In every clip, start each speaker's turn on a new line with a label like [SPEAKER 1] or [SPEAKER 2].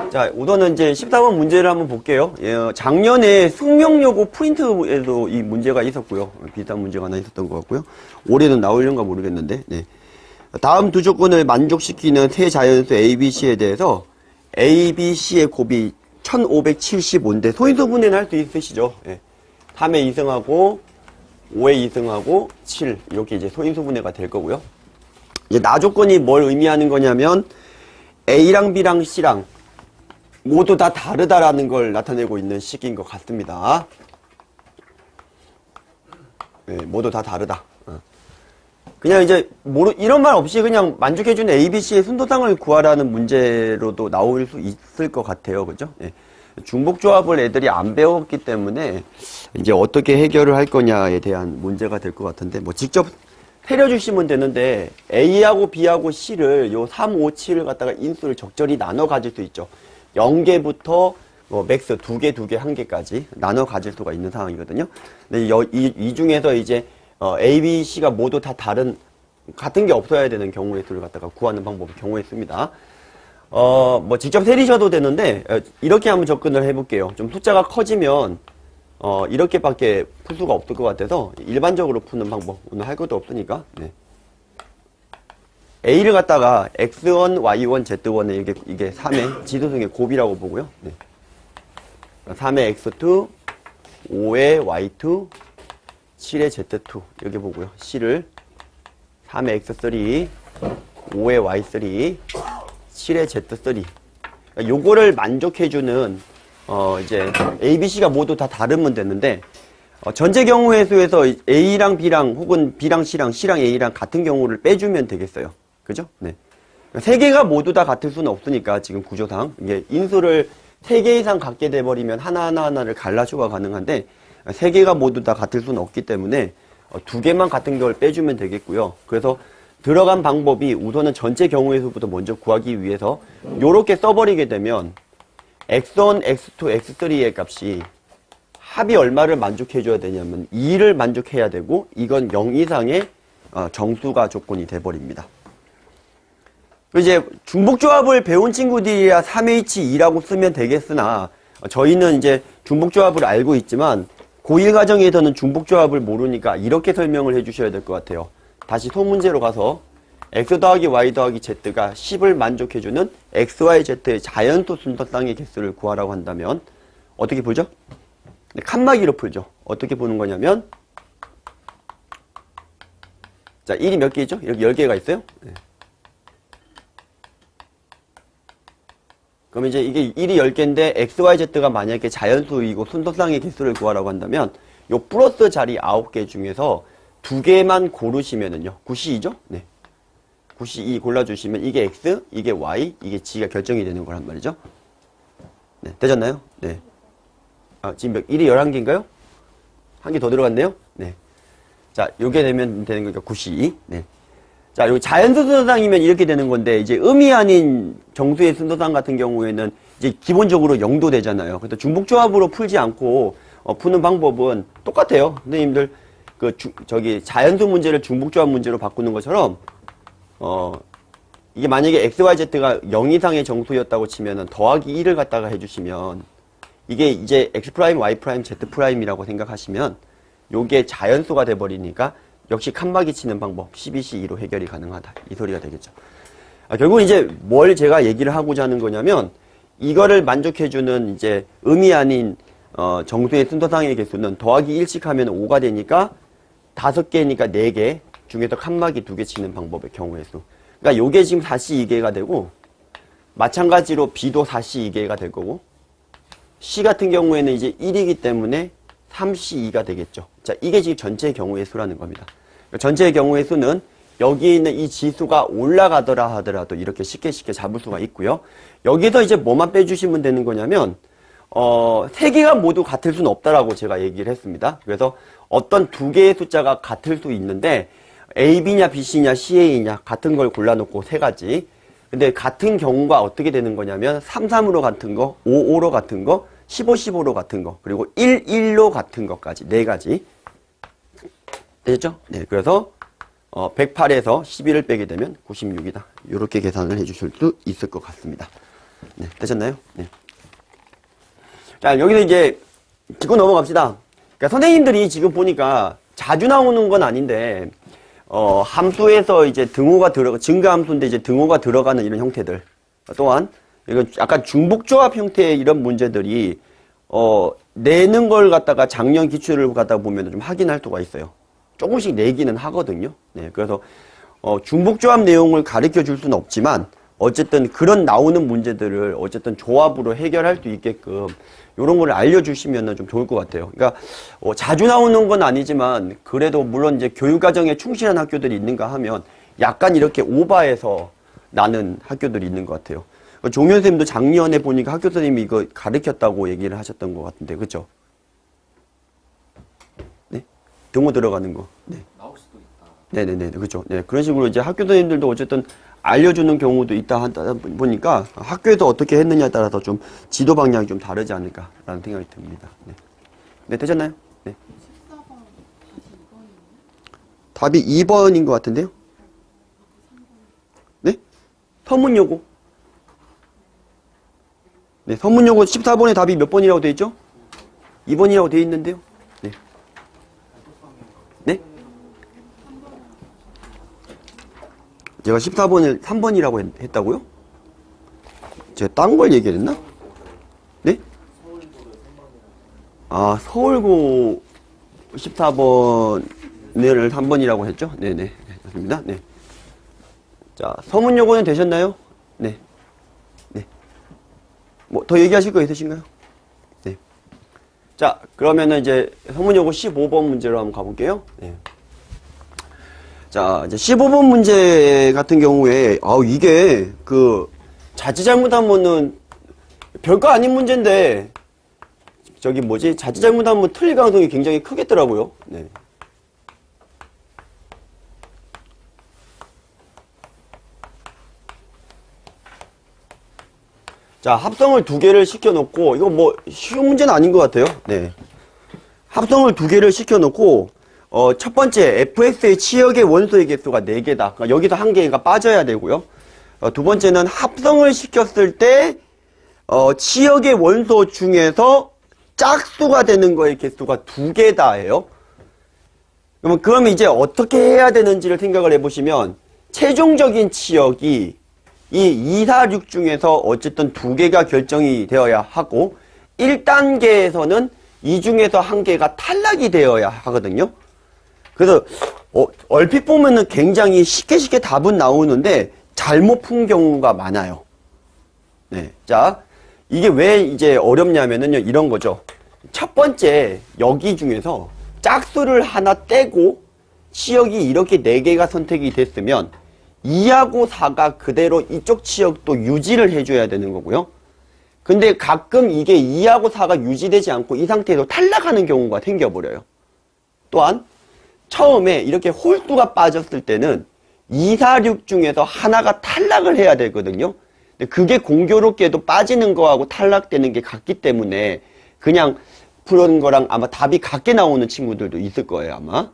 [SPEAKER 1] 자, 우선은 이제 14번 문제를 한번 볼게요. 예, 작년에 숙명여고 프린트에도 이 문제가 있었고요. 비슷한 문제가 하나 있었던 것 같고요. 올해는 나오려는가 모르겠는데, 네. 다음 두 조건을 만족시키는 세 자연수 ABC에 대해서 ABC의 곱이 1575인데 소인수분해는 할 수 있으시죠? 예. 3의 2승하고 5의 2승하고 7 이렇게 이제 소인수분해가 될 거고요. 이제 나 조건이 뭘 의미하는 거냐면 A랑 B랑 C랑 모두 다 다르다라는 걸 나타내고 있는 식인 것 같습니다. 네, 모두 다 다르다. 그냥 이제 이런 말 없이 그냥 만족해주는 ABC의 순도상을 구하라는 문제로도 나올 수 있을 것 같아요. 그죠? 네. 중복조합을 애들이 안 배웠기 때문에 이제 어떻게 해결을 할 거냐에 대한 문제가 될 것 같은데 뭐 직접 때려주시면 되는데 A하고 B하고 C를 요 3, 5, 7을 갖다가 인수를 적절히 나눠 가질 수 있죠. 0개부터 뭐 맥스 2개, 1개까지 나눠 가질 수가 있는 상황이거든요. 근데 이 중에서 이제 A, B, C가 모두 다 같은 게 없어야 되는 경우의 수를 갖다가 구하는 방법을 경우에 씁니다. 뭐 직접 세리셔도 되는데 이렇게 한번 접근을 해볼게요. 좀 숫자가 커지면 이렇게밖에 풀 수가 없을 것 같아서 일반적으로 푸는 방법 오늘 할 것도 없으니까 네. A를 갖다가 X1, Y1, Z1에 이게 3의 지수승의 곱이라고 보고요. 네. 3의 X2, 5의 Y2, 7의 Z2 이렇게 보고요. C를 3의 X3, 5의 Y3, 7의 Z3 요거를 만족해주는 이제 A, B, C가 모두 다 다르면 되는데 전체 경우의 수에서 A랑 B랑 혹은 B랑 C랑 C랑 A랑 같은 경우를 빼주면 되겠어요. 그죠? 네. 세 개가 모두 다 같을 수는 없으니까 지금 구조상 이게 인수를 3개 이상 갖게 돼버리면 하나를 갈라주가 가능한데 3개가 모두 다 같을 수는 없기 때문에 2개만 같은 걸 빼주면 되겠고요. 그래서 들어간 방법이 우선은 전체 경우의 수부터 먼저 구하기 위해서 요렇게 써버리게 되면 X1, X2, X3의 값이 합이 얼마를 만족해줘야 되냐면 2를 만족해야 되고 이건 0 이상의 정수가 조건이 돼버립니다. 이제 중복조합을 배운 친구들이야 3H2라고 쓰면 되겠으나 저희는 이제 중복조합을 알고 있지만 고1 과정에서는 중복조합을 모르니까 이렇게 설명을 해주셔야 될 것 같아요. 다시 소문제로 가서 X 더하기 Y 더하기 Z가 10을 만족해주는 X, Y, Z의 자연수 순서쌍의 개수를 구하라고 한다면 어떻게 풀죠? 네, 칸막이로 풀죠. 어떻게 푸는 거냐면 자 1이 몇 개죠? 이렇게 10개가 있어요. 네. 그럼 이제 이게 1이 10개인데 X, Y, Z가 만약에 자연수이고 순서쌍의 개수를 구하라고 한다면 요 플러스 자리 9개 중에서 2개만 고르시면은요. 9C2죠? 네. 9C2 골라주시면 이게 X, 이게 Y, 이게 G가 결정이 되는 거란 말이죠. 네. 되셨나요? 네. 지금 1이 11개인가요? 한 개 더 들어갔네요? 네. 자, 요게 되면 되는 거니까 9C2. 네. 자, 요 자연수 순서상이면 이렇게 되는 건데, 이제 음이 아닌 정수의 순서상 같은 경우에는 이제 기본적으로 0도 되잖아요. 그래서 중복조합으로 풀지 않고, 푸는 방법은 똑같아요. 선생님들, 자연수 문제를 중복조합 문제로 바꾸는 것처럼, 이게 만약에 X, Y, Z가 0 이상의 정수였다고 치면은 더하기 1을 갖다가 해주시면, 이게 이제 X', Y', Z''이라고 생각하시면, 요게 자연수가 돼버리니까, 역시 칸막이 치는 방법 12C2로 해결이 가능하다. 이 소리가 되겠죠. 결국 이제 뭘 제가 얘기를 하고자 하는 거냐면 이거를 만족해주는 이제 음이 아닌 정수의 순서상의 개수는 더하기 1씩 하면 5가 되니까 5개니까 4개 중에서 칸막이 2개 치는 방법의 경우의 수. 그러니까 요게 지금 4C2개가 되고 마찬가지로 B도 4C2개가 될 거고 C 같은 경우에는 이제 1이기 때문에 3C2가 되겠죠. 자, 이게 지금 전체의 경우의 수라는 겁니다. 전체의 경우의 수는 여기에 있는 이 지수가 올라가더라 하더라도 이렇게 쉽게 잡을 수가 있고요. 여기서 이제 뭐만 빼주시면 되는 거냐면 3개가 모두 같을 수는 없다라고 제가 얘기를 했습니다. 그래서 어떤 2개의 숫자가 같을 수 있는데 AB냐 BC냐 CA냐 같은 걸 골라놓고 3가지. 근데 같은 경우가 어떻게 되는 거냐면 3, 3으로 같은 거, 5, 5로 같은 거, 15, 15로 같은 거, 그리고 1, 1로 같은 것까지 4가지. 되셨죠? 네, 그래서 108에서 11을 빼게 되면 96이다. 이렇게 계산을 해주실 수 있을 것 같습니다. 네, 되셨나요? 네. 자, 여기서 이제 짚고 넘어갑시다. 그러니까 선생님들이 지금 보니까 자주 나오는 건 아닌데, 함수에서 이제 증가함수인데 이제 등호가 들어가는 이런 형태들. 또한, 이거 약간 중복조합 형태의 이런 문제들이, 내는 걸 갖다가 작년 기출을 갖다가 보면 좀 확인할 수가 있어요. 조금씩 내기는 하거든요. 네, 그래서, 중복조합 내용을 가르쳐 줄 수는 없지만, 어쨌든 그런 나오는 문제들을 어쨌든 조합으로 해결할 수 있게끔 이런 걸 알려주시면 좀 좋을 것 같아요. 그러니까 자주 나오는 건 아니지만 그래도 물론 이제 교육과정에 충실한 학교들이 있는가 하면 약간 이렇게 오버해서 나는 학교들이 있는 것 같아요. 종현 선생님도 작년에 보니까 학교 선생님이 이거 가르쳤다고 얘기를 하셨던 것 같은데, 그렇죠? 네, 등호 들어가는 거. 네.
[SPEAKER 2] 나올 수도 있다.
[SPEAKER 1] 네네네, 그렇죠. 네, 그런 식으로 이제 학교 선생님들도 어쨌든 알려주는 경우도 있다 하다 보니까 학교에서 어떻게 했느냐에 따라서 좀 지도 방향이 좀 다르지 않을까라는 생각이 듭니다. 네, 네, 되셨나요? 네.
[SPEAKER 3] 14번 다시 2번이에요?
[SPEAKER 1] 답이 2번인 것 같은데요? 네? 서문요고. 네, 서문요고 14번에 답이 몇 번이라고 되어 있죠? 2번이라고 되어 있는데요. 네. 네? 제가 14번을 3번이라고 했다고요? 제가 딴 걸 얘기했나? 네? 아, 서울고 14번을 3번이라고 했죠? 네네. 맞습니다. 네. 자, 서문요고는 되셨나요? 네. 네. 뭐, 더 얘기하실 거 있으신가요? 네. 자, 그러면은 이제 서문요고 15번 문제로 한번 가볼게요. 네. 자, 이제 15번 문제 같은 경우에, 이게, 자칫 잘못하면은, 별거 아닌 문제인데, 자칫 잘못하면 틀릴 가능성이 굉장히 크겠더라고요. 네. 자, 합성을 2개를 시켜놓고, 이거 뭐, 쉬운 문제는 아닌 것 같아요. 네. 합성을 2개를 시켜놓고, 첫 번째, fx의 치역의 원소의 개수가 4개다. 그러니까 여기서 1개가 빠져야 되고요. 두 번째는 합성을 시켰을 때, 치역의 원소 중에서 짝수가 되는 거의 개수가 2개다예요. 그러면 이제 어떻게 해야 되는지를 생각을 해보시면, 최종적인 치역이 이 2, 4, 6 중에서 어쨌든 2개가 결정이 되어야 하고, 1단계에서는 이 중에서 1개가 탈락이 되어야 하거든요. 그래서 얼핏 보면은 굉장히 쉽게 답은 나오는데 잘못 푼 경우가 많아요. 네, 자, 이게 왜 이제 어렵냐면은요, 이런 거죠. 첫 번째 여기 중에서 짝수를 하나 떼고 치역이 이렇게 4개가 선택이 됐으면 2하고 4가 그대로 이쪽 치역도 유지를 해줘야 되는 거고요. 근데 가끔 이게 2하고 4가 유지되지 않고 이 상태에서 탈락하는 경우가 생겨버려요. 또한 처음에 이렇게 홀수가 빠졌을 때는 2, 4, 6 중에서 하나가 탈락을 해야 되거든요. 근데 그게 공교롭게도 빠지는 거하고 탈락되는 게 같기 때문에 그냥 푸는 거랑 아마 답이 같게 나오는 친구들도 있을 거예요, 아마.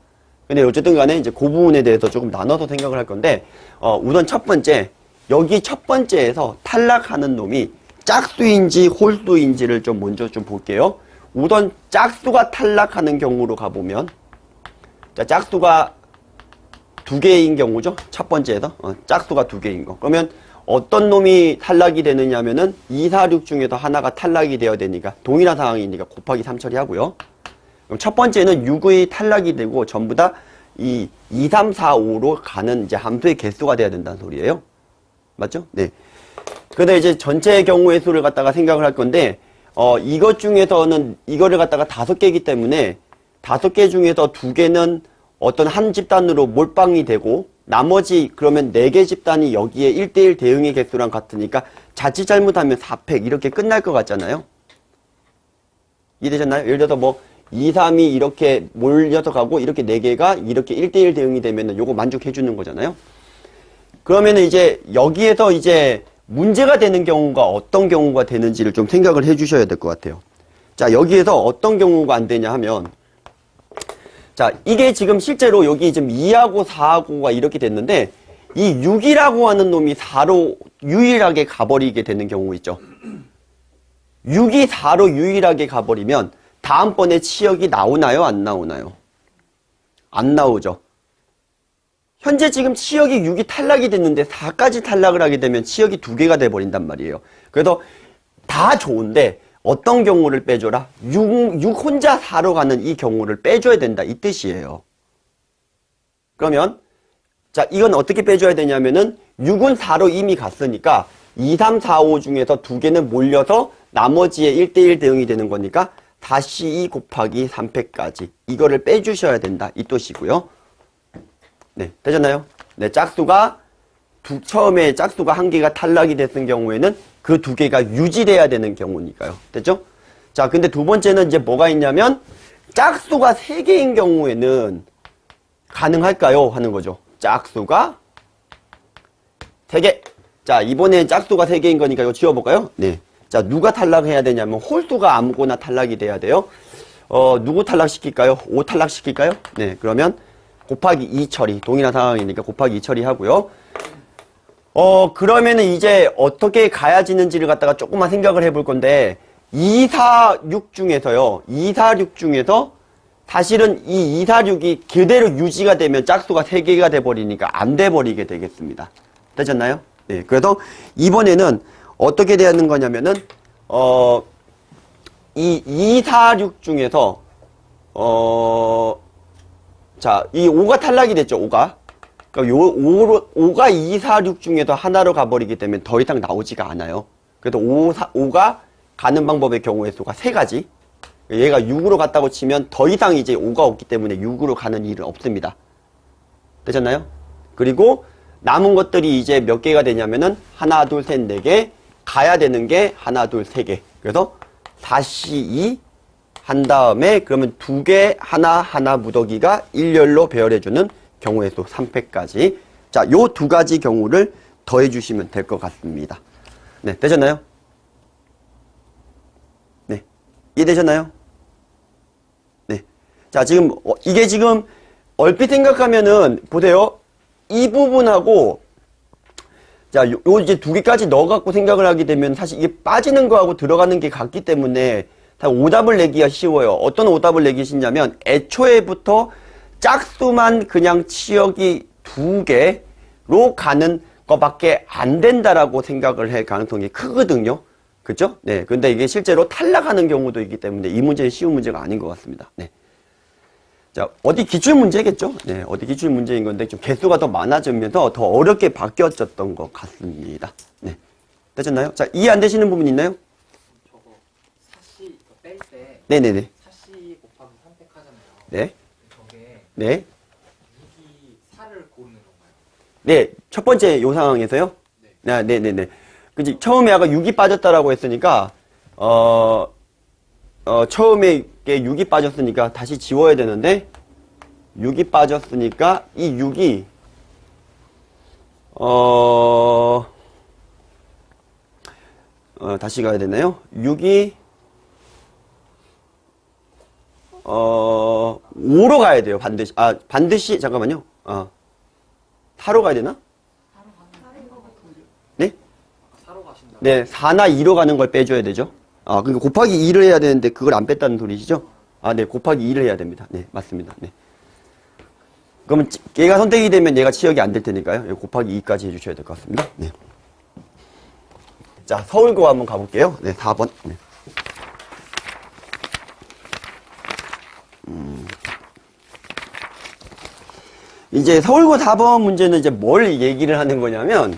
[SPEAKER 1] 근데 어쨌든 간에 이제 그 부분에 대해서 조금 나눠서 생각을 할 건데, 우선 첫 번째, 여기 첫 번째에서 탈락하는 놈이 짝수인지 홀수인지를 좀 먼저 좀 볼게요. 우선 짝수가 탈락하는 경우로 가보면, 자, 짝수가 2개인 경우죠. 첫 번째에서. 짝수가 2개인 거. 그러면 어떤 놈이 탈락이 되느냐 하면은 2, 4, 6 중에서 하나가 탈락이 되어야 되니까 동일한 상황이니까 곱하기 3 처리하고요. 그럼 첫 번째는 6의 탈락이 되고 전부 다 이 2, 3, 4, 5로 가는 이제 함수의 개수가 돼야 된다는 소리예요. 맞죠? 네. 그런데 이제 전체 경우의 수를 갖다가 생각을 할 건데, 이것 중에서는 이거를 갖다가 5개이기 때문에 5개 중에서 2개는 어떤 한 집단으로 몰빵이 되고 나머지 그러면 4개 집단이 여기에 1대1 대응의 개수랑 같으니까 자칫 잘못하면 4팩 이렇게 끝날 것 같잖아요. 이해되셨나요? 예를 들어서 뭐 2, 3이 이렇게 몰려서 가고 이렇게 4개가 이렇게 1대1 대응이 되면 요거 만족해 주는 거잖아요. 그러면 이제 여기에서 이제 문제가 되는 경우가 어떤 경우가 되는지를 좀 생각을 해 주셔야 될 것 같아요. 자, 여기에서 어떤 경우가 안 되냐 하면, 자, 이게 지금 실제로 여기 지금 2하고 4하고가 이렇게 됐는데, 이 6이라고 하는 놈이 4로 유일하게 가버리게 되는 경우 있죠. 6이 4로 유일하게 가버리면 다음번에 치역이 나오나요? 안 나오나요? 안 나오죠. 현재 지금 치역이 6이 탈락이 됐는데 4까지 탈락을 하게 되면 치역이 2개가 돼버린단 말이에요. 그래서 다 좋은데 어떤 경우를 빼줘라? 6 혼자 4로 가는 이 경우를 빼줘야 된다. 이 뜻이에요. 그러면 자, 이건 어떻게 빼줘야 되냐면은 6은 4로 이미 갔으니까 2, 3, 4, 5 중에서 2개는 몰려서 나머지의 1대1 대응이 되는 거니까 다시 2 곱하기 3패까지 이거를 빼주셔야 된다. 이 뜻이고요. 네, 되셨나요? 네, 짝수가 처음에 짝수가 1개가 탈락이 됐을 경우에는 그 2개가 유지돼야 되는 경우니까요. 됐죠? 자, 근데 두 번째는 이제 뭐가 있냐면 짝수가 3개인 경우에는 가능할까요? 하는 거죠. 짝수가 3개. 자, 이번엔 짝수가 3개인 거니까 이거 지워볼까요? 네. 자, 누가 탈락해야 되냐면 홀수가 아무거나 탈락이 돼야 돼요. 누구 탈락시킬까요? 5 탈락시킬까요? 네, 그러면 곱하기 2 처리. 동일한 상황이니까 곱하기 2 처리하고요. 그러면은 이제 어떻게 가야지는지를 갖다가 조금만 생각을 해볼 건데 2, 4, 6 중에서요. 2, 4, 6 중에서 사실은 이 2, 4, 6이 그대로 유지가 되면 짝수가 3개가 돼버리니까 안 돼버리게 되겠습니다. 되셨나요? 네. 그래서 이번에는 어떻게 되는 거냐면은 이 2, 4, 6 중에서 자, 이 5가 탈락이 됐죠. 5가. 그러니까 5가 2, 4, 6 중에서 하나로 가버리기 때문에 더 이상 나오지가 않아요. 그래서 5가 가는 방법의 경우의 수가 3가지. 얘가 6으로 갔다고 치면 더 이상 이제 5가 없기 때문에 6으로 가는 일은 없습니다. 되셨나요? 그리고 남은 것들이 이제 몇 개가 되냐면은 하나, 둘, 셋, 4개. 가야 되는 게 하나, 둘, 3개. 그래서 다시 2 한 다음에 그러면 2개, 하나 무더기가 일렬로 배열해주는 경우의 수 3패까지. 자, 요 2가지 경우를 더해 주시면 될 것 같습니다. 네, 되셨나요? 네. 이해되셨나요? 네. 자, 지금, 이게 지금 얼핏 생각하면은, 보세요. 이 부분하고, 자, 요 이제 2개까지 넣어갖고 생각을 하게 되면 사실 이게 빠지는 거하고 들어가는 게 같기 때문에 다 오답을 내기가 쉬워요. 어떤 오답을 내기 쉽냐면, 애초에부터 짝수만 그냥 치역이 2개로 가는 것밖에 안 된다라고 생각을 할 가능성이 크거든요. 그죠? 네. 근데 이게 실제로 탈락하는 경우도 있기 때문에 이 문제는 쉬운 문제가 아닌 것 같습니다. 네. 자, 어디 기출 문제겠죠? 네. 어디 기출 문제인 건데 좀 개수가 더 많아지면서 더 어렵게 바뀌어졌던 것 같습니다. 네. 되셨나요? 자, 이해 안 되시는 부분 있나요?
[SPEAKER 2] 저거 사시 뺄 때
[SPEAKER 1] 네네네.
[SPEAKER 2] 사시 곱하기 3팩 하잖아요.
[SPEAKER 1] 네.
[SPEAKER 2] 저게
[SPEAKER 1] 네.
[SPEAKER 2] 6이 4를 고르는 건가요?
[SPEAKER 1] 네. 첫 번째 요 상황에서요?
[SPEAKER 2] 네.
[SPEAKER 1] 아, 네네네. 그치. 처음에 아까 6이 빠졌다라고 했으니까, 처음에 6이 빠졌으니까 다시 지워야 되는데, 6이 빠졌으니까 이 6이, 다시 가야 되나요? 6이, 5로 가야 돼요, 반드시. 아, 반드시, 잠깐만요. 4로 가야 되나? 네?
[SPEAKER 2] 4로 가신다.
[SPEAKER 1] 네, 4나 2로 가는 걸 빼줘야 되죠. 그러니까 곱하기 2를 해야 되는데 그걸 안 뺐다는 소리시죠? 네, 곱하기 2를 해야 됩니다. 네, 맞습니다. 네. 그러면 얘가 선택이 되면 얘가 치역이 안 될 테니까요. 곱하기 2까지 해주셔야 될 것 같습니다. 네. 자, 서울고 한번 가볼게요. 네, 4번. 네. 이제 서울고 4번 문제는 이제 뭘 얘기를 하는 거냐면,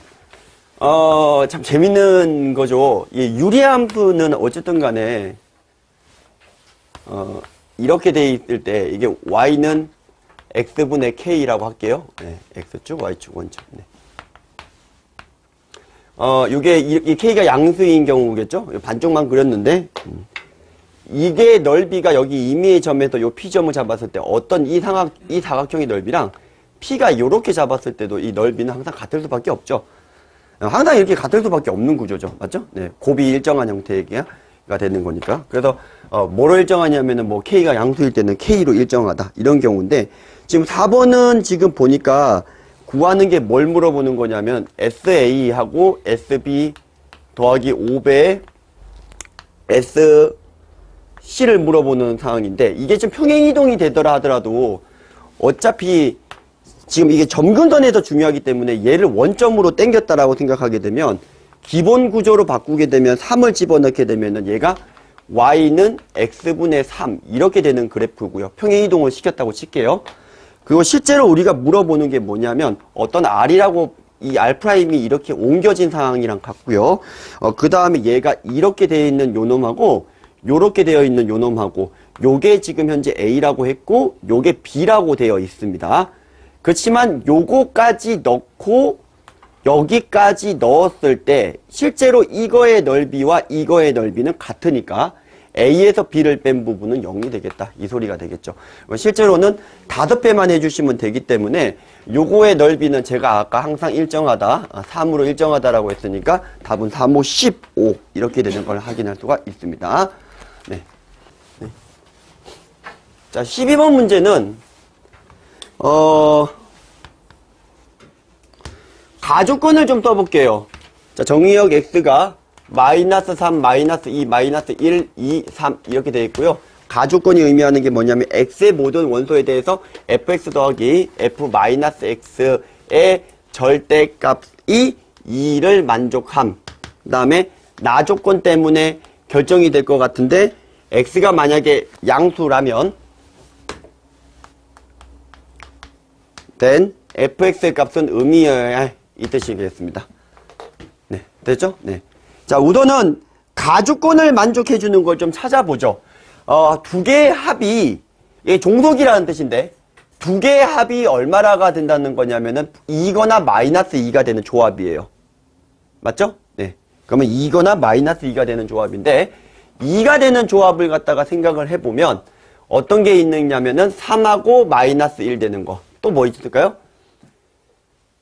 [SPEAKER 1] 참 재밌는 거죠. 이 유리함수는 어쨌든 간에, 이렇게 돼 있을 때, 이게 y는 x분의 k라고 할게요. 네, x축, y축, 원축. 네. 요게, 이 k가 양수인 경우겠죠? 반쪽만 그렸는데, 이게 넓이가 여기 임의의 점에서 요 p점을 잡았을 때 어떤 이 사각형의 넓이랑 p가 요렇게 잡았을 때도 이 넓이는 항상 같을 수밖에 없죠. 항상 이렇게 같을 수밖에 없는 구조죠. 맞죠? 네. 곱이 일정한 형태가 되는 거니까. 그래서, 뭐로 일정하냐면은 뭐 k가 양수일 때는 k로 일정하다. 이런 경우인데, 지금 4번은 지금 보니까 구하는 게 뭘 물어보는 거냐면 SA하고 SB 더하기 5배의 SC를 물어보는 상황인데 이게 좀 평행이동이 되더라 하더라도 어차피 지금 이게 점근선에서 중요하기 때문에 얘를 원점으로 당겼다라고 생각하게 되면 기본 구조로 바꾸게 되면 3을 집어넣게 되면은 얘가 y는 x분의 3 이렇게 되는 그래프고요. 평행이동을 시켰다고 칠게요. 그리고 실제로 우리가 물어보는 게 뭐냐면 어떤 r이라고 이 r'이 이렇게 옮겨진 상황이랑 같고요. 그 다음에 얘가 이렇게 되어 있는 요 놈하고 요렇게 되어 있는 요 놈하고 요게 지금 현재 a라고 했고 요게 b라고 되어 있습니다. 그렇지만 요거까지 넣고 여기까지 넣었을 때 실제로 이거의 넓이와 이거의 넓이는 같으니까 A에서 B를 뺀 부분은 0이 되겠다. 이 소리가 되겠죠. 실제로는 5배만 해주시면 되기 때문에 요거의 넓이는 제가 아까 항상 일정하다, 3으로 일정하다라고 했으니까 답은 3, 5, 15 이렇게 되는 걸 확인할 수가 있습니다. 네. 네. 자, 12번 문제는 가주권을 좀 써볼게요. 자, 정의역 x가 마이너스 3, 마이너스 2, 마이너스 1, 2, 3 이렇게 되어 있고요. 가주권이 의미하는 게 뭐냐면 x의 모든 원소에 대해서 fx 더하기 f 마이너스 x의 절대값이 2를 만족함. 그 다음에 나조건 때문에 결정이 될 것 같은데 x가 만약에 양수라면 then fx의 값은 음이어야 할 이 뜻이겠습니다. 네, 됐죠? 네. 자, 우선은 가주권을 만족해 주는 걸 좀 찾아보죠. 두 개의 합이, 이게 종속이라는 뜻인데, 두 개의 합이 얼마나가 된다는 거냐면은 2거나 마이너스 2가 되는 조합이에요. 맞죠? 네. 그러면 2거나 마이너스 2가 되는 조합인데, 2가 되는 조합을 갖다가 생각을 해보면, 어떤 게 있느냐면은 3하고 마이너스 1 되는 거. 또 뭐 있을까요?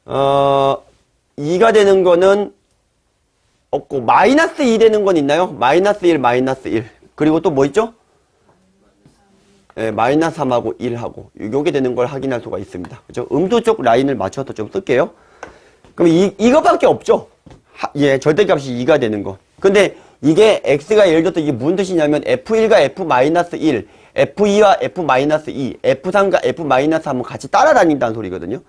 [SPEAKER 1] 2가 되는 거는 없고, 마이너스 2 되는 건 있나요? 마이너스 1, 마이너스 1. 그리고 또 뭐 있죠? 네, 마이너스 3하고 1하고. 요게 되는 걸 확인할 수가 있습니다. 그죠? 음수 쪽 라인을 맞춰서 좀 쓸게요. 그럼 이거밖에 없죠? 예, 절대값이 2가 되는 거. 근데 이게 x가 예를 들어서 이게 무슨 뜻이냐면 f1과 f-1, f2와 f-2, f3과 f-3은 같이 따라다닌다는 소리거든요.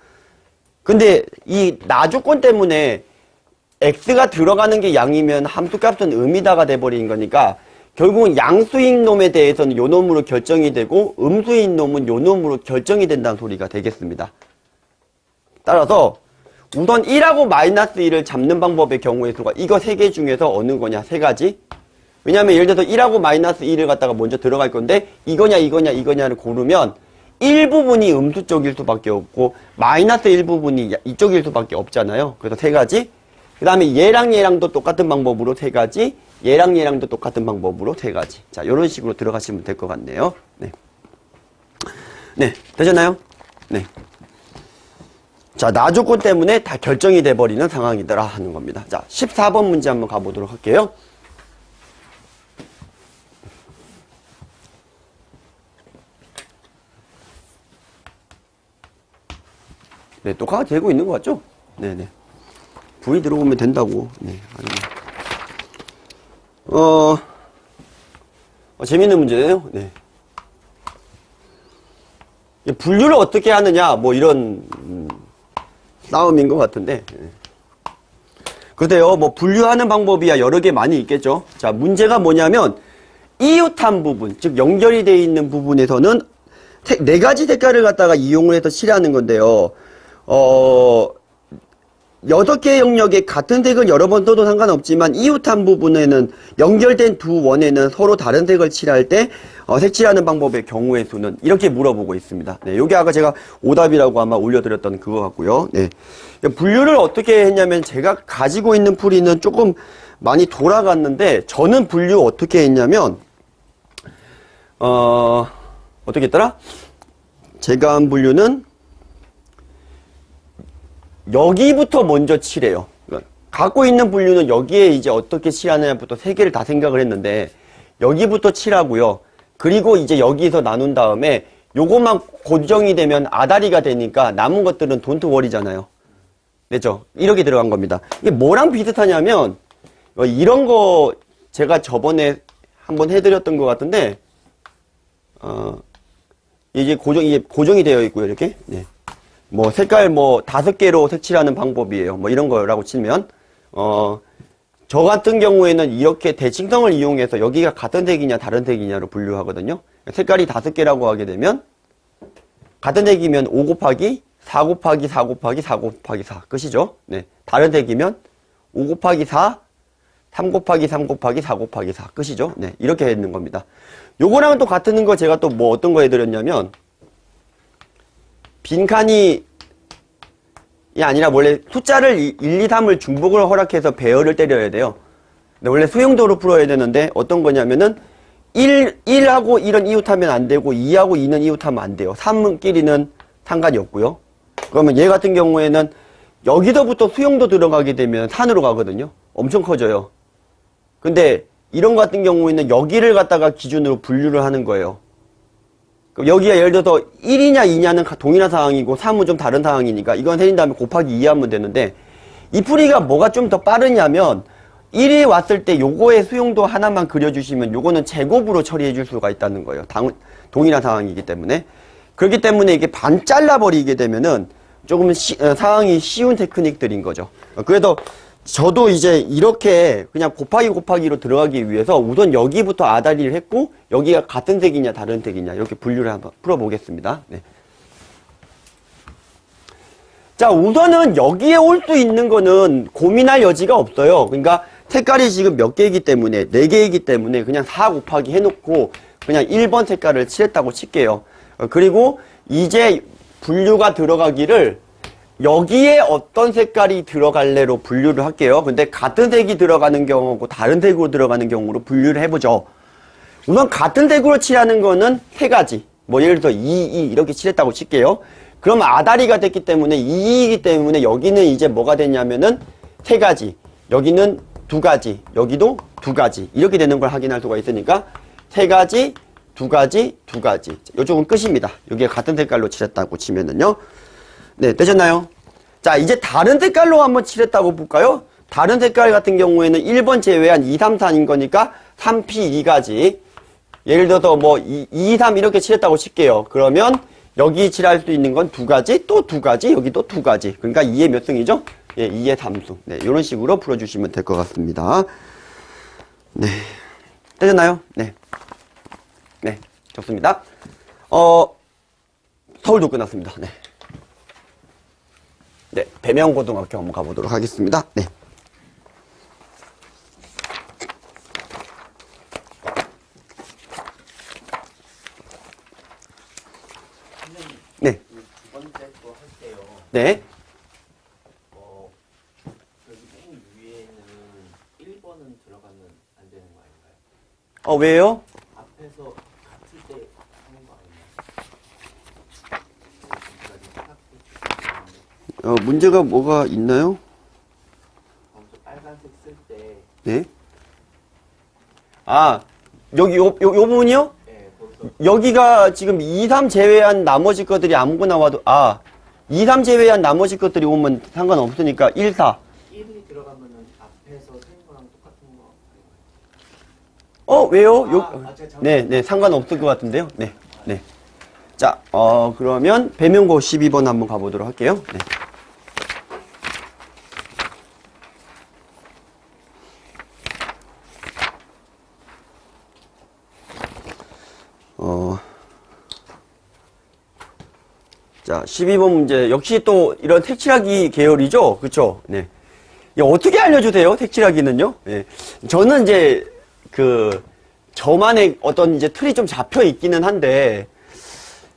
[SPEAKER 1] 근데 이 나조건 때문에 x가 들어가는 게 양이면 함수값은 음이다가 돼버린 거니까 결국은 양수인 놈에 대해서는 요 놈으로 결정이 되고 음수인 놈은 요 놈으로 결정이 된다는 소리가 되겠습니다. 따라서 우선 1하고 마이너스 1을 잡는 방법의 경우의 수가 이거 세 개 중에서 어느 거냐? 세 가지. 왜냐면 예를 들어서 1하고 마이너스 1을 갖다가 먼저 들어갈 건데 이거냐를 고르면 1부분이 음수 쪽일 수밖에 없고 마이너스 1부분이 이쪽일 수밖에 없잖아요. 그래서 세 가지. 그 다음에 얘랑도 똑같은 방법으로 세 가지. 얘랑도 똑같은 방법으로 세 가지. 자, 이런 식으로 들어가시면 될 것 같네요. 네. 네, 되셨나요? 네. 자, 나조건 때문에 다 결정이 돼버리는 상황이더라 하는 겁니다. 자, 14번 문제 한번 가보도록 할게요. 네, 똑같이 되고 있는 것 같죠? 네네. V 들어오면 된다고. 네. 재밌는 문제네요. 네. 분류를 어떻게 하느냐, 뭐 이런, 싸움인 것 같은데. 네. 그래요, 뭐 분류하는 방법이야 여러 개 많이 있겠죠. 자, 문제가 뭐냐면, 이웃한 부분, 즉 연결이 되어 있는 부분에서는 네 가지 색깔을 갖다가 이용을 해서 칠하는 건데요. 6개의 영역에 같은 색을 여러 번 써도 상관없지만 이웃한 부분에는 연결된 두 원에는 서로 다른 색을 칠할 때 색칠하는 방법의 경우의 수는 이렇게 물어보고 있습니다. 네, 요게 아까 제가 오답이라고 아마 올려드렸던 그거 같고요. 네. 분류를 어떻게 했냐면 제가 가지고 있는 풀이는 조금 많이 돌아갔는데 저는 분류 어떻게 했냐면 어떻게 했더라? 제가 한 분류는 여기부터 먼저 칠해요. 갖고 있는 분류는 여기에 이제 어떻게 칠하느냐부터 세 개를 다 생각을 했는데 여기부터 칠하고요. 그리고 이제 여기서 나눈 다음에 요것만 고정이 되면 아다리가 되니까 남은 것들은 돈트 워리잖아요. 됐죠? 이렇게 들어간 겁니다. 이게 뭐랑 비슷하냐면 이런 거 제가 저번에 한번 해드렸던 것 같은데 이게 고정이 되어 있고요. 이렇게 네. 뭐 색깔 뭐 5개로 색칠하는 방법이에요. 뭐 이런 거라고 치면 저 같은 경우에는 이렇게 대칭성을 이용해서 여기가 같은 색이냐 다른 색이냐로 분류하거든요. 색깔이 5개라고 하게 되면 같은 색이면 5 곱하기 4 곱하기 4 곱하기 4 곱하기 4 끝이죠. 네. 다른 색이면 5 곱하기 4 3 곱하기 3 곱하기 4 곱하기 4 끝이죠. 네. 이렇게 있는 겁니다. 요거랑은 또 같은 거 제가 또 뭐 어떤 거 해드렸냐면 빈칸이 아니라 원래 숫자를 1, 2, 3을 중복을 허락해서 배열을 때려야 돼요. 근데 원래 수용도로 풀어야 되는데 어떤 거냐면은 1하고 1은 이웃하면 안 되고 2하고 2는 이웃하면 안 돼요. 3끼리는 상관이 없고요. 그러면 얘 같은 경우에는 여기서부터 수용도 들어가게 되면 산으로 가거든요. 엄청 커져요. 근데 이런 거 같은 경우에는 여기를 갖다가 기준으로 분류를 하는 거예요. 여기가 예를 들어서 1이냐 2냐는 동일한 상황이고 3은 좀 다른 상황이니까 이건 세린 다음에 곱하기 2 하면 되는데 이 풀이가 뭐가 좀 더 빠르냐면 1이 왔을 때 요거의 수용도 하나만 그려주시면 요거는 제곱으로 처리해 줄 수가 있다는 거예요. 동일한 상황이기 때문에. 그렇기 때문에 이게 반 잘라버리게 되면은 조금 상황이 쉬운 테크닉들인 거죠. 그래서 저도 이제 이렇게 그냥 곱하기로 들어가기 위해서 우선 여기부터 아다리를 했고 여기가 같은 색이냐 다른 색이냐 이렇게 분류를 한번 풀어보겠습니다. 네. 자, 우선은 여기에 올 수 있는 거는 고민할 여지가 없어요. 그러니까 색깔이 지금 몇 개이기 때문에 4개이기 때문에 그냥 4 곱하기 해놓고 그냥 1번 색깔을 칠했다고 칠게요. 그리고 이제 분류가 들어가기를 여기에 어떤 색깔이 들어갈래로 분류를 할게요. 근데 같은 색이 들어가는 경우고 다른 색으로 들어가는 경우로 분류를 해보죠. 우선 같은 색으로 칠하는 거는 3가지. 뭐 예를 들어서 2 이렇게 칠했다고 칠게요. 그럼 아다리가 됐기 때문에 2이기 때문에 여기는 이제 뭐가 됐냐면은 3가지. 여기는 2가지. 여기도 2가지. 이렇게 되는 걸 확인할 수가 있으니까 3가지, 2가지, 2가지. 이쪽은 끝입니다. 여기에 같은 색깔로 칠했다고 치면은요. 네, 되셨나요? 자, 이제 다른 색깔로 한번 칠했다고 볼까요? 다른 색깔 같은 경우에는 1번 제외한 2, 3, 4인 거니까 3P 2가지. 예를 들어서 뭐 2, 3 이렇게 칠했다고 칠게요. 그러면 여기 칠할 수 있는 건 2가지, 또 2가지, 여기도 2가지. 그러니까 2의 몇 승이죠? 예, 2의 3승. 네, 이런 식으로 풀어주시면 될 것 같습니다. 네. 되셨나요? 네. 네, 좋습니다. 서울도 끝났습니다. 네. 네, 배명고등학교 한번 가보도록 하겠습니다. 네. 네.
[SPEAKER 3] 두 번째 거 할게요.
[SPEAKER 1] 네.
[SPEAKER 3] 여기 맨 위에는 1번은 들어가면 안 되는 거 아닌가요?
[SPEAKER 1] 왜요?
[SPEAKER 3] 앞에서 같을 때 하는 거 아닌가요?
[SPEAKER 1] 문제가 뭐가 있나요?
[SPEAKER 3] 먼저 빨간색 쓸 때,
[SPEAKER 1] 네. 아, 여기 요 부분이요?
[SPEAKER 3] 네, 거기서
[SPEAKER 1] 여기가 지금 2, 3 제외한 나머지 것들이 아무거나 와도 2, 3 제외한 나머지 것들이 오면 상관없으니까 1, 4.
[SPEAKER 3] 1이 들어가면은 앞에서 생긴 거랑 똑같은 거 아닌가요?
[SPEAKER 1] 왜요?
[SPEAKER 3] 제가 잘못
[SPEAKER 1] 네, 상관없을 것 같은데요. 네, 네. 자, 그러면 배명고 12번 한번 가보도록 할게요. 네. 자, 12번 문제. 역시 또 이런 색칠하기 계열이죠? 그쵸? 네. 이거 어떻게 알려주세요? 색칠하기는요? 네. 저는 이제, 저만의 어떤 이제 틀이 좀 잡혀 있기는 한데,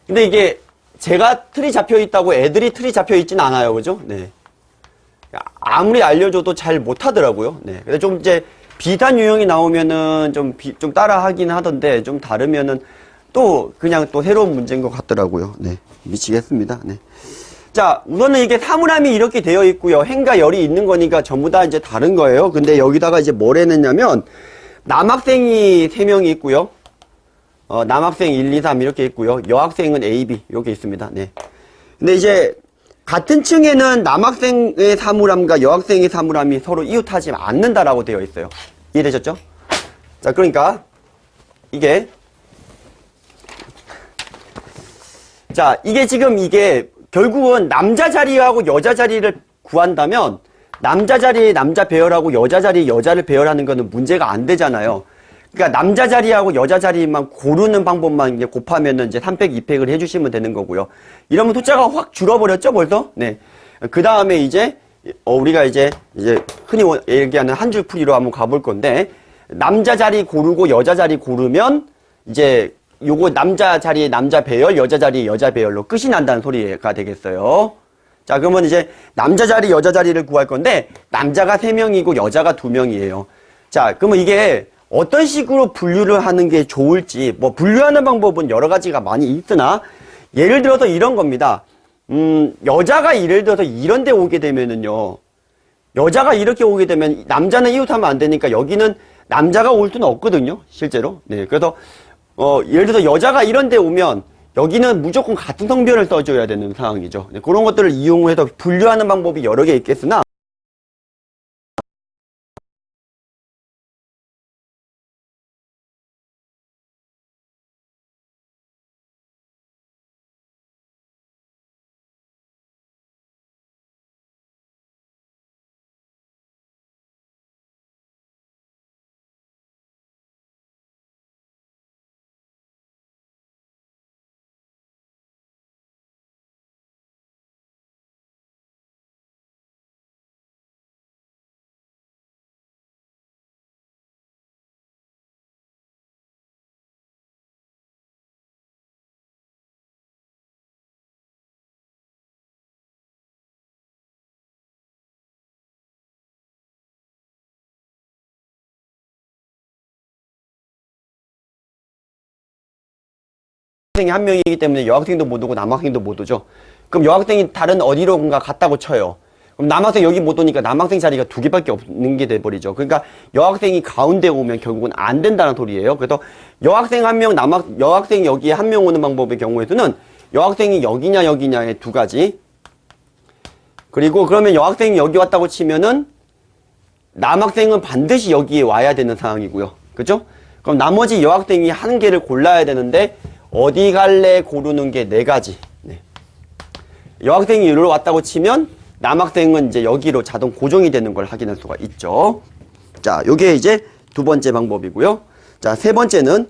[SPEAKER 1] 근데 이게 제가 틀이 잡혀 있다고 애들이 틀이 잡혀 있진 않아요. 그죠? 네. 아무리 알려줘도 잘 못하더라고요. 네. 근데 좀 이제 비슷한 유형이 나오면은 좀 따라 하긴 하던데, 좀 다르면은 또 그냥 또 새로운 문제인 것 같더라고요. 네. 미치겠습니다. 네. 자, 우선은 이게 사물함이 이렇게 되어 있고요. 행과 열이 있는 거니까 전부 다 이제 다른 거예요. 근데 여기다가 이제 뭘 해냈냐면, 남학생이 3명이 있고요. 남학생 1, 2, 3 이렇게 있고요. 여학생은 A, B 이렇게 있습니다. 네. 근데 이제 같은 층에는 남학생의 사물함과 여학생의 사물함이 서로 이웃하지 않는다라고 되어 있어요. 이해되셨죠? 자, 그러니까 이게 이게 결국은 남자 자리하고 여자 자리를 구한다면 남자 자리에 남자 배열하고 여자 자리에 여자를 배열하는 거는 문제가 안 되잖아요. 그러니까 남자 자리하고 여자 자리만 고르는 방법만 이제 곱하면은 이제 3팩, 2팩을 해주시면 되는 거고요. 이러면 숫자가 확 줄어버렸죠, 벌써? 네. 그 다음에 이제, 우리가 이제 흔히 얘기하는 한 줄 풀이로 한번 가볼 건데, 남자 자리 고르고 여자 자리 고르면, 이제, 요거 남자 자리에 남자 배열, 여자 자리에 여자 배열로 끝이 난다는 소리가 되겠어요. 자, 그러면 이제 남자 자리, 여자 자리를 구할 건데, 남자가 3명이고 여자가 2명이에요. 자, 그러면 이게, 어떤 식으로 분류를 하는 게 좋을지, 뭐, 분류하는 방법은 여러 가지가 많이 있으나, 예를 들어서 이런 겁니다. 여자가 예를 들어서 이런 데 오게 되면은요, 여자가 이렇게 오게 되면, 남자는 이웃하면 안 되니까 여기는 남자가 올 수는 없거든요, 실제로. 네, 그래서, 예를 들어서 여자가 이런 데 오면, 여기는 무조건 같은 성별을 써줘야 되는 상황이죠. 네, 그런 것들을 이용해서 분류하는 방법이 여러 개 있겠으나, 여학생이 한 명이기 때문에 여학생도 못 오고 남학생도 못 오죠. 그럼 여학생이 다른 어디론가 갔다고 쳐요. 그럼 남학생 여기 못 오니까 남학생 자리가 2개밖에 없는 게 돼버리죠. 그러니까 여학생이 가운데 오면 결국은 안 된다는 소리예요. 그래서 여학생 한 명, 여학생 여기에 한 명 오는 방법의 경우에서는 여학생이 여기냐 여기냐의 2가지. 그리고 그러면 여학생이 여기 왔다고 치면은 남학생은 반드시 여기에 와야 되는 상황이고요. 그죠? 그럼 나머지 여학생이 한 개를 골라야 되는데 어디 갈래 고르는 게 4가지. 네. 여학생이 여기로 왔다고 치면 남학생은 이제 여기로 자동 고정이 되는 걸 확인할 수가 있죠. 자, 요게 이제 2번째 방법이고요. 자, 3번째는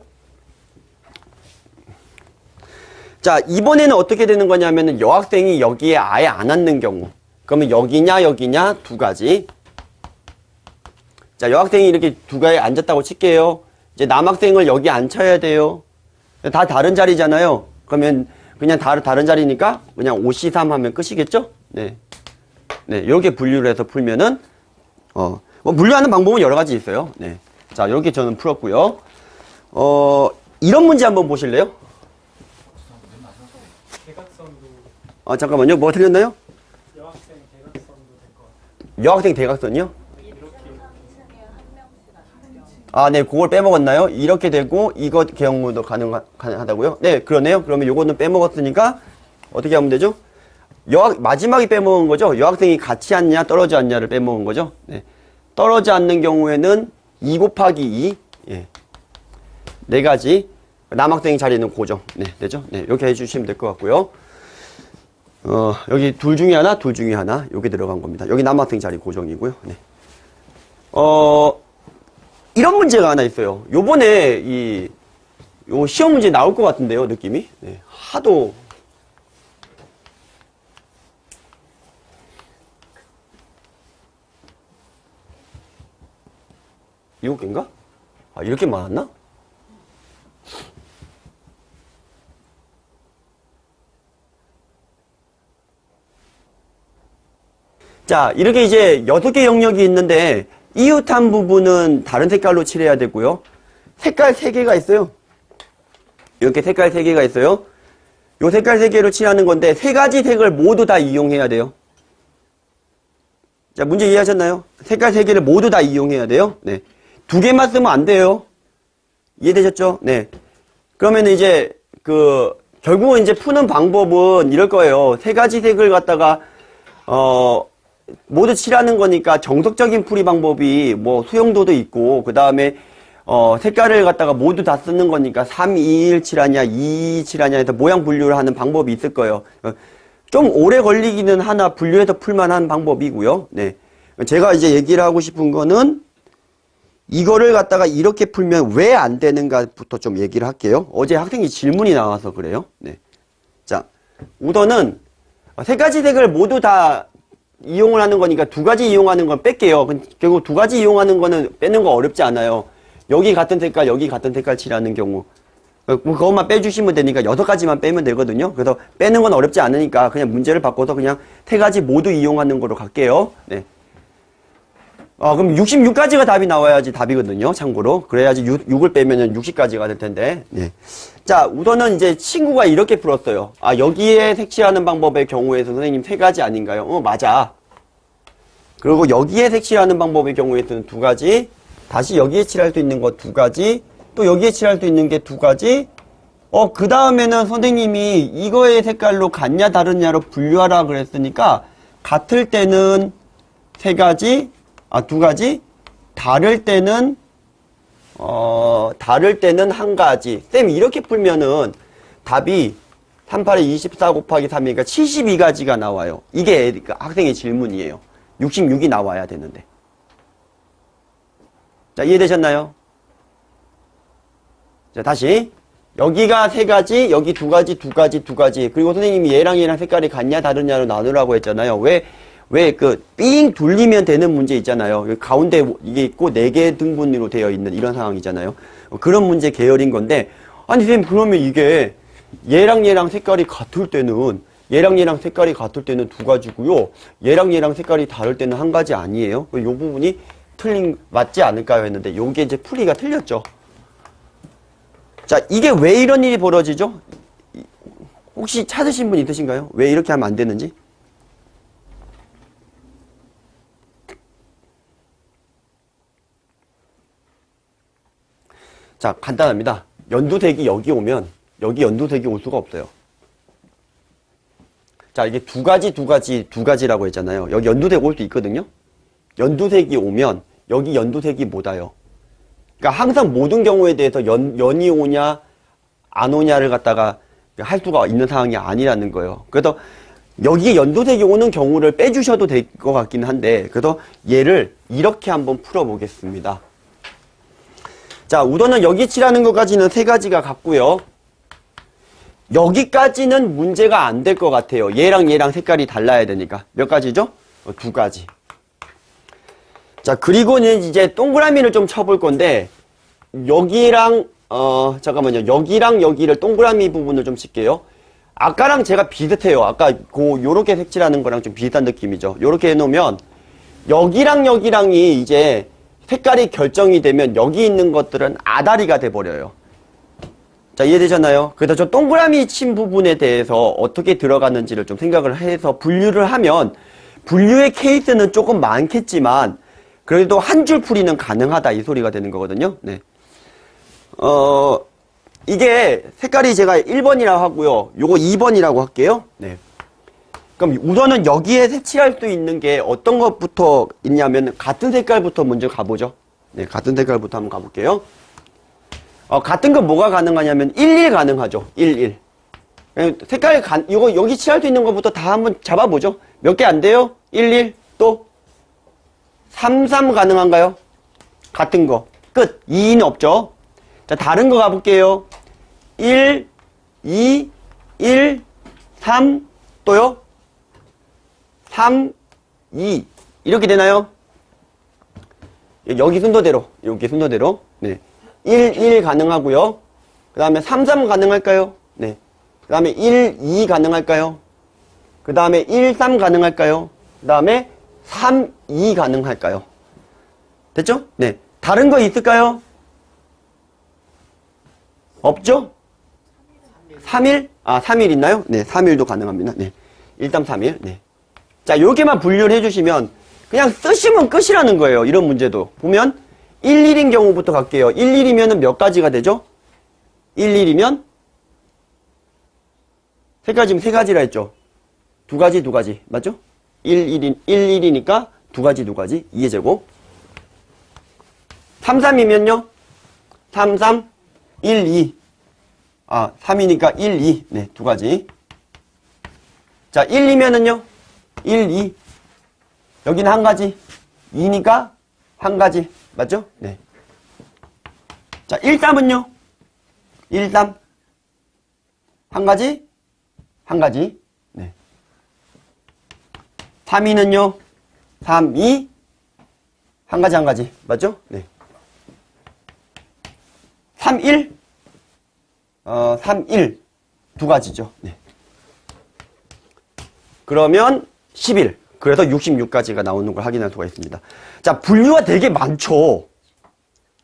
[SPEAKER 1] 자, 이번에는 어떻게 되는 거냐면은 여학생이 여기에 아예 안 앉는 경우. 그러면 여기냐 여기냐 2가지. 자, 여학생이 이렇게 2가지에 앉았다고 칠게요. 이제 남학생을 여기 앉혀야 돼요. 다 다른 자리잖아요. 그러면 그냥 다른 자리니까 그냥 5C3 하면 끝이겠죠? 네. 네, 이렇게 분류를 해서 풀면은, 뭐 분류하는 방법은 여러 가지 있어요. 네. 자, 이렇게 저는 풀었고요. 이런 문제 한번 보실래요?
[SPEAKER 2] 대각선도
[SPEAKER 1] 잠깐만요. 뭐 틀렸나요?
[SPEAKER 2] 여학생 대각선도 될 것 같아요.
[SPEAKER 1] 여학생 대각선이요?
[SPEAKER 2] 이렇게
[SPEAKER 1] 아, 네, 그걸 빼먹었나요? 이렇게 되고, 이것 경우도 가능하다고요? 네, 그러네요. 그러면 요거는 빼먹었으니까, 어떻게 하면 되죠? 마지막에 빼먹은 거죠? 여학생이 같이 앉냐, 떨어져 앉냐를 빼먹은 거죠? 네. 떨어져 앉는 경우에는 2 곱하기 2, 예. 4가지. 남학생 자리는 고정. 네, 되죠? 네, 이렇게 해주시면 될 것 같고요. 여기 둘 중에 하나, 요게 들어간 겁니다. 여기 남학생 자리 고정이고요. 네. 이런 문제가 하나 있어요. 요번에 요 시험 문제 나올 것 같은데요, 느낌이. 네, 하도. 일곱 개인가? 아, 이렇게 많았나? 자, 이렇게 이제 6개 영역이 있는데, 이웃한 부분은 다른 색깔로 칠해야 되고요. 색깔 3개가 있어요. 이렇게 색깔 3개가 있어요. 요 색깔 3개로 칠하는 건데 3가지 색을 모두 다 이용해야 돼요. 자, 문제 이해하셨나요? 색깔 3개를 모두 다 이용해야 돼요. 네. 2개만 쓰면 안 돼요. 이해되셨죠? 네. 그러면 이제 결국은 이제 푸는 방법은 이럴 거예요. 세 가지 색을 갖다가 모두 칠하는 거니까 정석적인 풀이 방법이 뭐 수용도도 있고, 그 다음에 색깔을 갖다가 모두 다 쓰는 거니까 3, 2, 1 칠하냐, 2, 2 칠하냐 해서 모양 분류를 하는 방법이 있을 거예요. 좀 오래 걸리기는 하나 분류해서 풀만한 방법이고요. 네. 제가 이제 얘기를 하고 싶은 거는 이거를 갖다가 이렇게 풀면 왜 안 되는가부터 좀 얘기를 할게요. 어제 학생이 질문이 나와서 그래요. 네. 자, 우선은 세 가지 색을 모두 다 이용을 하는 거니까 두 가지 이용하는 건 뺄게요. 결국 두 가지 이용하는 거는 빼는 거 어렵지 않아요. 여기 같은 색깔, 여기 같은 색깔 칠하는 경우. 그것만 빼주시면 되니까 6가지만 빼면 되거든요. 그래서 빼는 건 어렵지 않으니까 그냥 문제를 바꿔서 그냥 세 가지 모두 이용하는 거로 갈게요. 네. 그럼 66가지가 답이 나와야지 답이거든요. 참고로. 그래야지 6을 빼면은 60가지가 될 텐데. 네. 자, 우선은 이제 친구가 이렇게 풀었어요. 여기에 색칠하는 방법의 경우에서 선생님 세 가지 아닌가요? 맞아. 그리고 여기에 색칠하는 방법의 경우에서는 2가지. 다시 여기에 칠할 수 있는 거 2가지. 또 여기에 칠할 수 있는 게 2가지. 그 다음에는 선생님이 이거의 색깔로 같냐 다르냐로 분류하라 그랬으니까 같을 때는 3가지. 2가지, 다를 때는 1가지. 쌤, 이렇게 풀면은 답이 38에 24 곱하기 3이니까 72가지가 나와요. 이게 학생의 질문이에요. 66이 나와야 되는데. 자, 이해되셨나요? 자, 다시. 여기가 3가지, 여기 2가지, 2가지, 2가지. 그리고 선생님이 얘랑 색깔이 같냐, 다르냐로 나누라고 했잖아요. 삥 돌리면 되는 문제 있잖아요. 가운데 이게 있고 4개 등분으로 되어 있는 이런 상황이잖아요. 그런 문제 계열인 건데, 아니, 선생님, 그러면 이게 얘랑 색깔이 같을 때는, 얘랑 색깔이 같을 때는 2가지고요. 얘랑 색깔이 다를 때는 1가지 아니에요? 이 부분이 맞지 않을까요? 했는데, 요게 이제 풀이가 틀렸죠. 자, 이게 왜 이런 일이 벌어지죠? 혹시 찾으신 분 있으신가요? 왜 이렇게 하면 안 되는지? 자, 간단합니다. 연두색이 여기 오면 여기 연두색이 올 수가 없어요. 자, 이게 2가지라고 했잖아요. 여기 연두색 올 수 있거든요. 연두색이 오면 여기 연두색이 못 와요. 그러니까 항상 모든 경우에 대해서 연이 오냐 안 오냐를 갖다가 할 수가 있는 상황이 아니라는 거예요. 그래서 여기에 연두색이 오는 경우를 빼주셔도 될 것 같긴 한데, 그래서 얘를 이렇게 한번 풀어보겠습니다. 자, 우선은 여기 칠하는 것까지는 3가지가 같고요. 여기까지는 문제가 안 될 것 같아요. 얘랑 색깔이 달라야 되니까. 몇 가지죠? 2가지. 자, 그리고는 이제 동그라미를 좀 쳐볼 건데, 여기랑, 잠깐만요. 여기랑 여기를 동그라미 부분을 좀 칠게요. 아까랑 제가 비슷해요. 아까 요렇게 색칠하는 거랑 좀 비슷한 느낌이죠. 요렇게 해놓으면, 여기랑이 이제 색깔이 결정이 되면 여기 있는 것들은 아다리가 돼버려요. 자, 이해되셨나요? 그래서 저 동그라미 친 부분에 대해서 어떻게 들어가는지를 좀 생각을 해서 분류를 하면, 분류의 케이스는 조금 많겠지만, 그래도 한 줄 풀이는 가능하다, 이 소리가 되는 거거든요. 네. 이게 색깔이 제가 1번이라고 하고요. 요거 2번이라고 할게요. 네. 그럼 우선은 여기에 색칠할 수 있는 게 어떤 것부터 있냐면, 같은 색깔부터 먼저 가보죠. 네, 같은 색깔부터 한번 가볼게요. 같은 건 뭐가 가능하냐면, 11 가능하죠. 11. 색깔, 이거 여기 칠할 수 있는 것부터 다 한번 잡아보죠. 몇 개 안 돼요? 11, 또 33 가능한가요? 같은 거. 끝. 2는 없죠. 자, 다른 거 가볼게요. 1, 2, 1, 3, 또요? 3, 2. 이렇게 되나요? 여기 순서대로. 여기 순서대로. 네. 1 가능하고요. 그 다음에 3 가능할까요? 네. 그 다음에 2 가능할까요? 그 다음에 3 가능할까요? 그 다음에 2 가능할까요? 됐죠? 네. 다른 거 있을까요? 없죠? 3일? 3일 있나요? 네. 3일도 가능합니다. 네. 3일. 네. 자, 요렇게만 분류를 해주시면 그냥 쓰시면 끝이라는 거예요. 이런 문제도. 보면 11인 경우부터 갈게요. 11이면 몇 가지가 되죠? 1, 1이면 세 가지면 세 가지라 했죠. 두 가지, 두 가지. 맞죠? 1, 1이니까 두 가지, 두 가지. 2의 제곱. 3, 3이면요? 3, 3, 1, 2. 3이니까 1, 2. 네, 두 가지. 자, 1, 2면은요? 1, 2. 여기는 한 가지. 2니까 한 가지. 맞죠? 네. 자, 1, 3은요? 1, 3. 한 가지? 한 가지. 네. 3, 2는요? 3, 2. 한 가지, 한 가지. 맞죠? 네. 3, 1. 3, 1. 두 가지죠. 네. 그러면 11. 그래서 66까지가 나오는 걸 확인할 수가 있습니다. 자, 분류가 되게 많죠.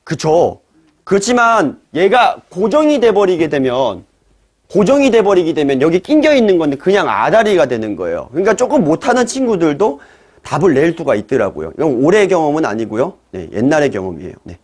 [SPEAKER 1] 그쵸? 그렇지만 얘가 고정이 돼버리게 되면 여기 낑겨 있는 건데 그냥 아다리가 되는 거예요. 그러니까 조금 못하는 친구들도 답을 낼 수가 있더라고요. 이건 올해의 경험은 아니고요. 네, 옛날의 경험이에요. 네.